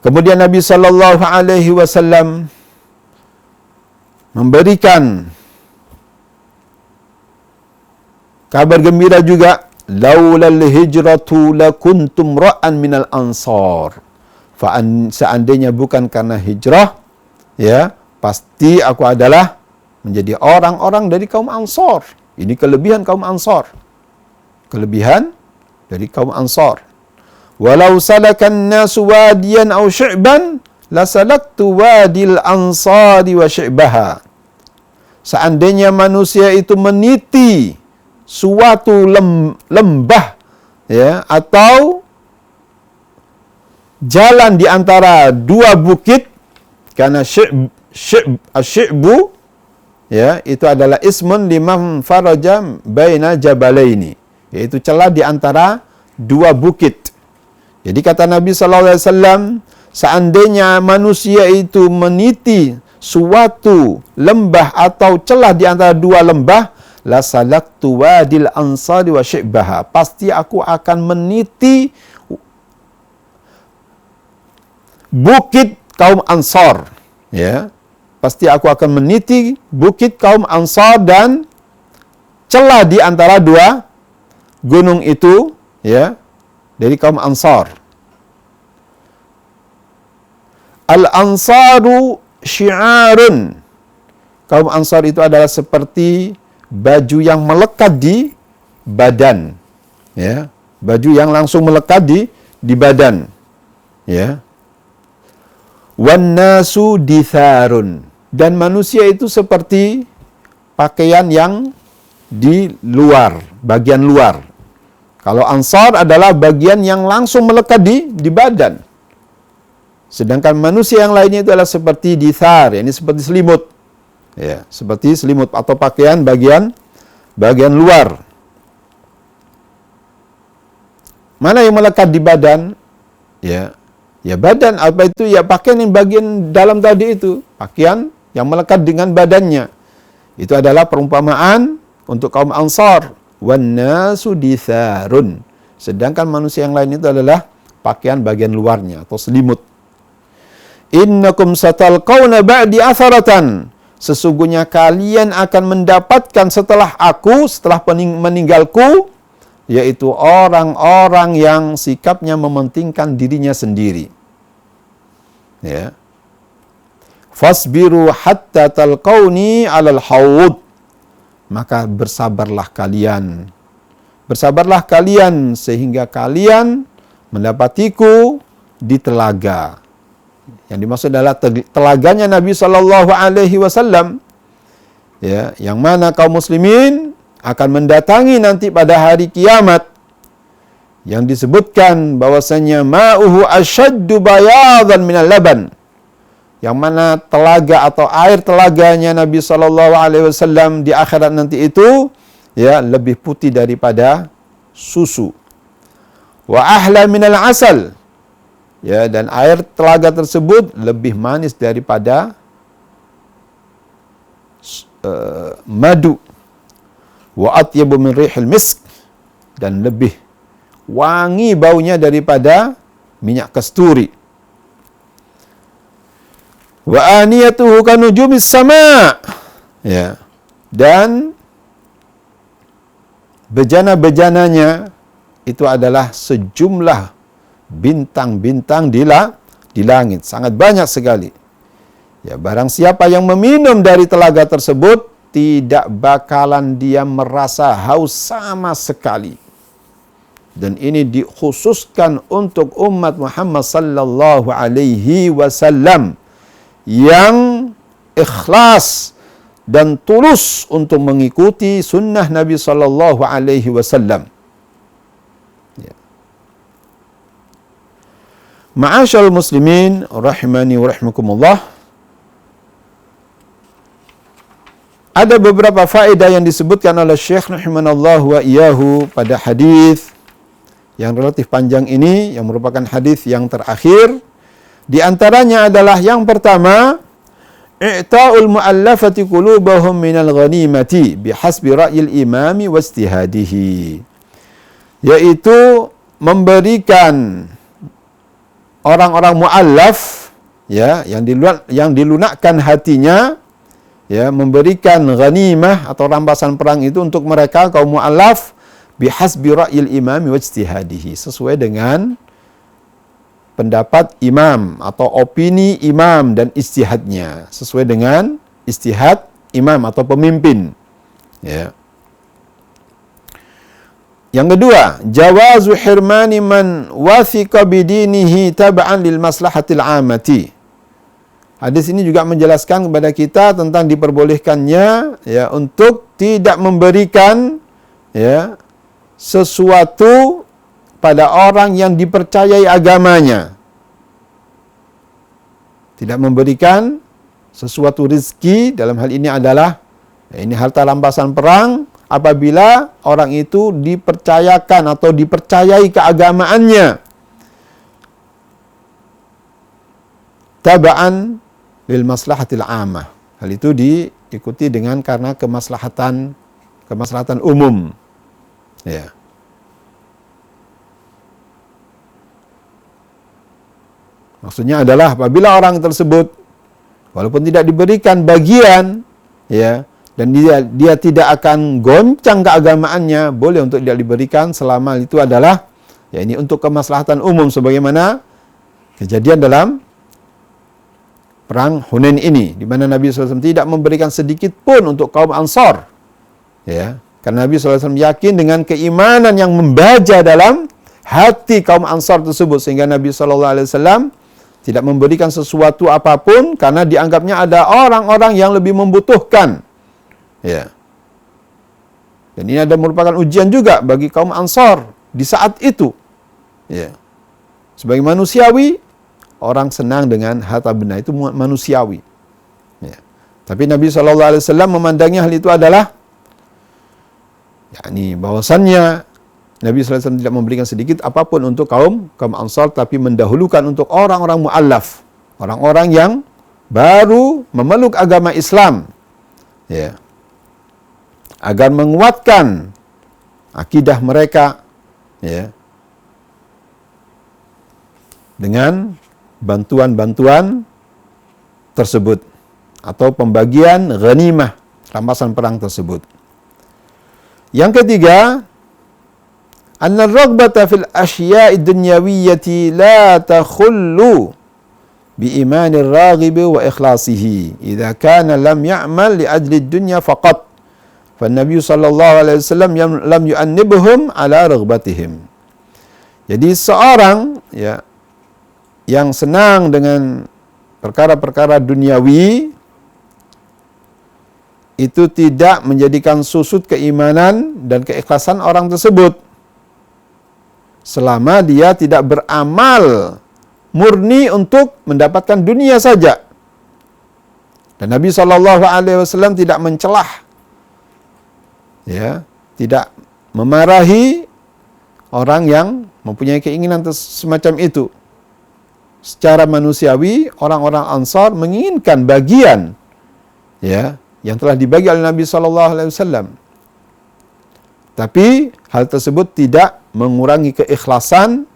Kemudian Nabi SAW memberikan kabar gembira juga, laulal hijratu lakuntum ra'an minal ansar. Seandainya bukan karena hijrah, pasti aku adalah menjadi orang-orang dari kaum Ansar. Ini kelebihan kaum Ansar. Kelebihan dari kaum Ansar. Walau salakan nasu wadiyan aw syi'ban lasalaktu wadil ansari wa syi'baha. Seandainya manusia itu meniti suatu lembah atau jalan di antara dua bukit, karena syi'bu itu adalah ismun liman faraja baina jabalaini, yaitu celah di antara dua bukit. Jadi kata Nabi SAW, seandainya manusia itu meniti suatu lembah atau celah di antara dua lembah, la salaktu wadil ansari wa syi'baha, pasti aku akan meniti bukit kaum Ansar. Pasti aku akan meniti bukit kaum Ansar dan celah di antara dua gunung itu, dari kaum Ansar. Al-Ansaru syi'arun. Kaum Ansar itu adalah seperti baju yang melekat di badan. Baju yang langsung melekat di badan. Wan nasu ditharun. Dan manusia itu seperti pakaian yang di luar, bagian luar. Kalau Ansar adalah bagian yang langsung melekat di badan. Sedangkan manusia yang lainnya itu adalah seperti dithar, ini seperti selimut. Seperti selimut atau pakaian bagian luar. Mana yang melekat di badan? Badan apa itu? Pakaian yang bagian dalam tadi itu, pakaian yang melekat dengan badannya. Itu adalah perumpamaan untuk kaum Ansar. Wan nasu ditharun. Sedangkan manusia yang lain itu adalah pakaian bagian luarnya atau selimut. Innakum satalqauna ba'di atharatan. Sesungguhnya kalian akan mendapatkan setelah meninggalku, yaitu orang-orang yang sikapnya mementingkan dirinya sendiri. Fasbiru hatta talqauni 'alal haud. Maka bersabarlah kalian sehingga kalian mendapatiku di telaga. Yang dimaksud adalah telaganya Nabi SAW, yang mana kaum muslimin akan mendatangi nanti pada hari kiamat, yang disebutkan bahwasanya ma'uhu asyaddu bayadan minal laban, yang mana telaga atau air telaganya Nabi SAW di akhirat nanti itu lebih putih daripada susu. Wa ahla minal asal, dan air telaga tersebut lebih manis daripada madu. Wa atyabu min rihil misk, dan lebih wangi baunya daripada minyak kasturi. Wa aniyatuhu kanujumis sama. Ya. Dan bejana-bejananya itu adalah sejumlah bintang-bintang di langit, sangat banyak sekali. Ya, barang siapa yang meminum dari telaga tersebut, tidak bakalan dia merasa haus sama sekali. Dan ini dikhususkan untuk umat Muhammad sallallahu alaihi wasallam yang ikhlas dan tulus untuk mengikuti sunnah Nabi sallallahu alaihi wasallam. Ya. Ma'asyarul muslimin rahimani wa rahimakumullah. Ada beberapa faedah yang disebutkan oleh Syekh rahimanallahu wa iyyahu pada hadis yang relatif panjang ini, yang merupakan hadis yang terakhir. Di antaranya adalah yang pertama, i'ta'ul mu'allafati qulubahum minal ghanimati bihasbi ra'yil imami wastihadihi. Yaitu memberikan orang-orang mu'allaf, ya, yang dilunakkan hatinya, ya, memberikan ghanimah atau rampasan perang itu untuk mereka kaum mu'allaf bihasbi ra'yil imami wastihadihi, sesuai dengan pendapat imam atau opini imam dan ijtihadnya, sesuai dengan ijtihad imam atau pemimpin. Ya. Yang kedua, jawazu hirmani man wathiqa bidinihi tab'an lil maslahatil 'amati. Hadis ini juga menjelaskan kepada kita tentang diperbolehkannya, ya, untuk tidak memberikan, ya, sesuatu pada orang yang dipercayai agamanya. Tidak memberikan sesuatu rizki, dalam hal ini adalah, ya, ini harta rampasan perang, apabila orang itu dipercayakan atau dipercayai keagamaannya. Taba'an lil maslahatil 'amah. Hal itu diikuti dengan karena kemaslahatan umum. Ya. Maksudnya adalah apabila orang tersebut walaupun tidak diberikan bagian, ya, dan dia tidak akan goncang keagamaannya, boleh untuk tidak diberikan selama itu adalah, ya, ini untuk kemaslahatan umum, sebagaimana kejadian dalam perang Hunain ini, di mana Nabi SAW tidak memberikan sedikit pun untuk kaum Ansar, ya, karena Nabi SAW yakin dengan keimanan yang membaja dalam hati kaum Ansar tersebut, sehingga Nabi SAW tidak memberikan sesuatu apapun karena dianggapnya ada orang-orang yang lebih membutuhkan. Ya. Dan ini ada merupakan ujian juga bagi kaum Ansar di saat itu. Ya. Sebagai manusiawi, orang senang dengan harta benda, itu manusiawi. Ya. Tapi Nabi SAW memandangnya hal itu adalah, yakni bahwasannya Nabi SAW tidak memberikan sedikit apapun untuk kaum Ansar, tapi mendahulukan untuk orang-orang mu'allaf, orang-orang yang baru memeluk agama Islam, ya, agar menguatkan akidah mereka, ya, dengan bantuan-bantuan tersebut atau pembagian ghanimah, rampasan perang tersebut. Yang ketiga, anna ar-raghbata fil asya'i dunyawiyyati la takhullu bi imanir raghib wa ikhlasihi idza kana lam ya'mal li ajli ad-dunya faqat fa an-nabiy sallallahu alaihi wasallam lam yu'annibhum ala raghbatihim. Jadi seorang, ya, yang senang dengan perkara-perkara duniawi itu tidak menjadikan susut keimanan dan keikhlasan orang tersebut selama dia tidak beramal murni untuk mendapatkan dunia saja. Dan Nabi SAW tidak mencelah, ya, tidak memarahi orang yang mempunyai keinginan semacam itu. Secara manusiawi, orang-orang Ansar menginginkan bagian, ya, yang telah dibagi oleh Nabi SAW. Tapi hal tersebut tidak mengurangi keikhlasan,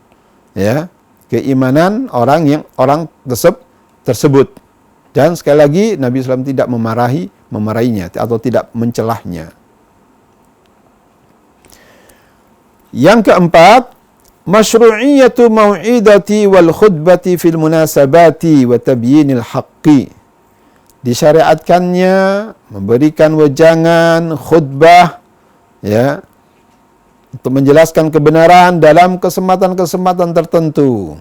ya, keimanan orang tersebut. Dan sekali lagi Nabi SAW tidak memarahinya atau tidak mencelahnya. Yang keempat, masyru'iyatu mau'idati wal khutbati fil munasabati wa tabyinil haqqi. Disyariatkannya memberikan wejangan khutbah, ya, untuk menjelaskan kebenaran dalam kesempatan-kesempatan tertentu.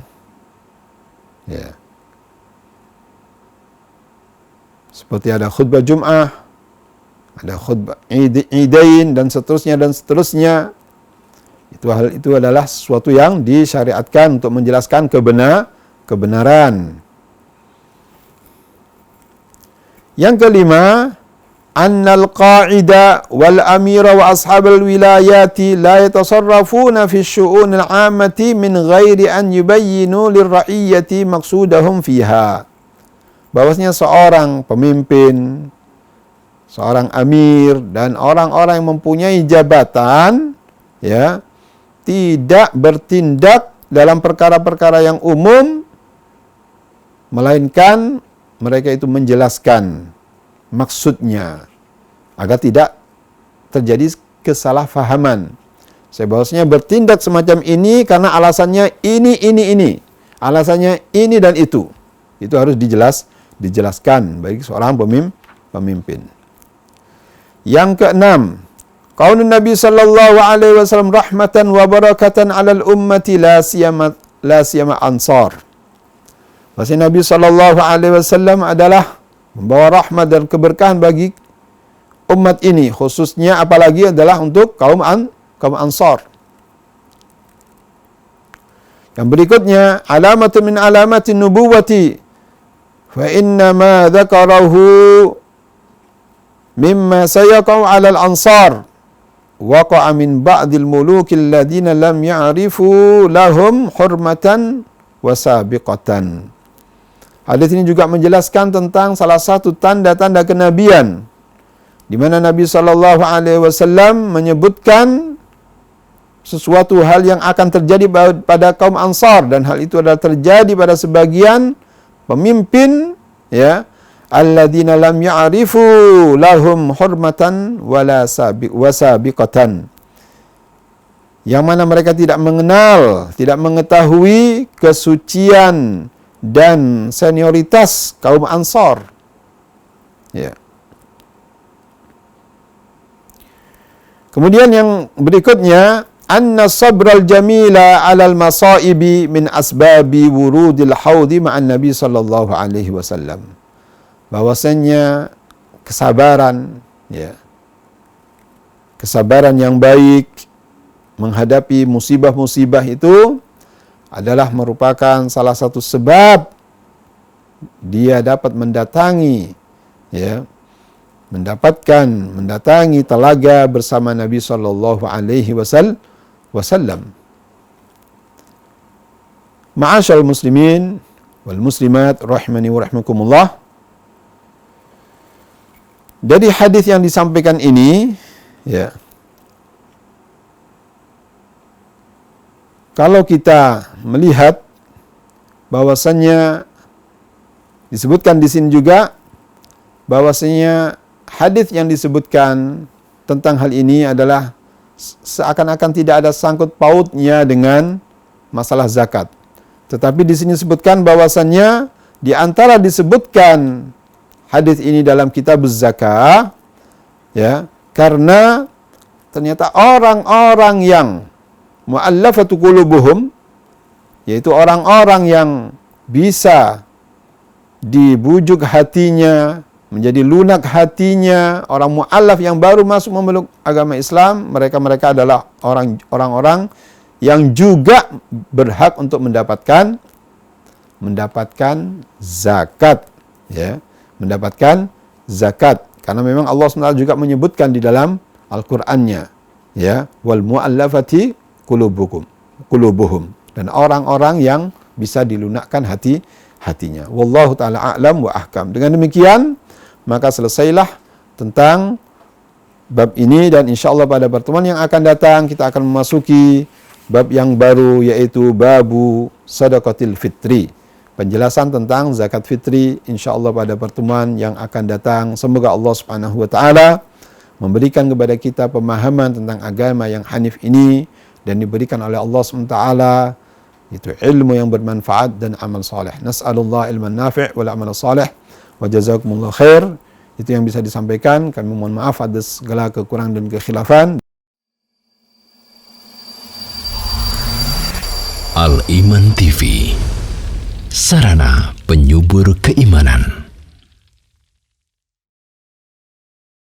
Ya. Seperti ada khutbah Jum'ah, ada khutbah Idain dan seterusnya. Itu adalah sesuatu yang disyariatkan untuk menjelaskan kebenaran. Yang kelima, annal qa'ida wal amira wa ashabal wilayati la yatasarrafuna fi syu'unil 'ammati min ghairi an yubayyinu lirra'iyyati maqsudahum fiha. Bahwasanya seorang pemimpin, seorang amir dan orang-orang yang mempunyai jabatan, ya, tidak bertindak dalam perkara-perkara yang umum, melainkan mereka itu menjelaskan maksudnya agar tidak terjadi kesalahpahaman. Bahwasanya bertindak semacam ini karena alasannya ini, alasannya ini dan itu. Itu harus dijelaskan bagi seorang pemimpin. Yang keenam, qaulun Nabi sallallahu alaihi wasallam rahmatan wa barakatan 'alal ummati la siyama ansar. Bahwasanya Nabi sallallahu alaihi wasallam adalah membawa rahmat dan keberkahan bagi umat ini, khususnya apalagi adalah untuk kaum Ansar. Yang berikutnya, alamatun min alamatin nubuwati fa inna ma dzakarahu mimma sayaqau 'alal ansar waqa'a min ba'dil muluki alladziina lam ya'rifu lahum hurmatan wa sabiqatan. Hadis ini juga menjelaskan tentang salah satu tanda-tanda kenabian, di mana Nabi sallallahu alaihi wasallam menyebutkan sesuatu hal yang akan terjadi pada kaum Ansar, dan hal itu adalah terjadi pada sebagian pemimpin, ya, alladzina lam ya'rifu lahum hurmatan wala sabiqatan, yang mana mereka tidak mengenal, tidak mengetahui kesucian dan senioritas kaum Ansar. Ya. Kemudian yang berikutnya, anna sabral jamila 'alal masaibi min asbabi wurudil haudi ma'an Nabi sallallahu alaihi wasallam. Bahwasanya kesabaran, ya, kesabaran yang baik menghadapi musibah-musibah itu adalah merupakan salah satu sebab dia dapat mendatangi, ya, mendatangi telaga bersama Nabi sallallahu alaihi wasallam. Ma'asyiral muslimin wal muslimat rahimani wa rahimakumullah. Dari hadis yang disampaikan ini, ya, kalau kita melihat bahwasannya disebutkan di sini juga bahwasanya hadis yang disebutkan tentang hal ini adalah seakan-akan tidak ada sangkut pautnya dengan masalah zakat. Tetapi di sini disebutkan bahwasannya di antara disebutkan hadis ini dalam kitab zakah, ya, karena ternyata orang-orang yang mu'allafatu qulubuhum, yaitu orang-orang yang bisa dibujuk hatinya, menjadi lunak hatinya, orang mu'allaf yang baru masuk memeluk agama Islam, mereka adalah orang-orang yang juga berhak untuk mendapatkan zakat, ya, mendapatkan zakat, karena memang Allah SWT juga menyebutkan di dalam Al-Qur'annya, ya, wal mu'allafati qulubuhum, dan orang-orang yang bisa dilunakkan hatinya. Wallahu taala a'lam wa ahkam. Dengan demikian maka selesailah tentang bab ini, dan insyaallah pada pertemuan yang akan datang kita akan memasuki bab yang baru, yaitu babu sadaqatil fitri, penjelasan tentang zakat fitri insyaallah pada pertemuan yang akan datang. Semoga Allah Subhanahu wa taala memberikan kepada kita pemahaman tentang agama yang hanif ini dan diberikan oleh Allah Subhanahu wa taala itu ilmu yang bermanfaat dan amal saleh. Nas'alullah ilman nafi' wal amal saleh wa jazakumullah khair. Itu yang bisa disampaikan. Kami mohon maaf atas segala kekurangan dan kekhilafan. Al Iman TV, sarana penyubur keimanan.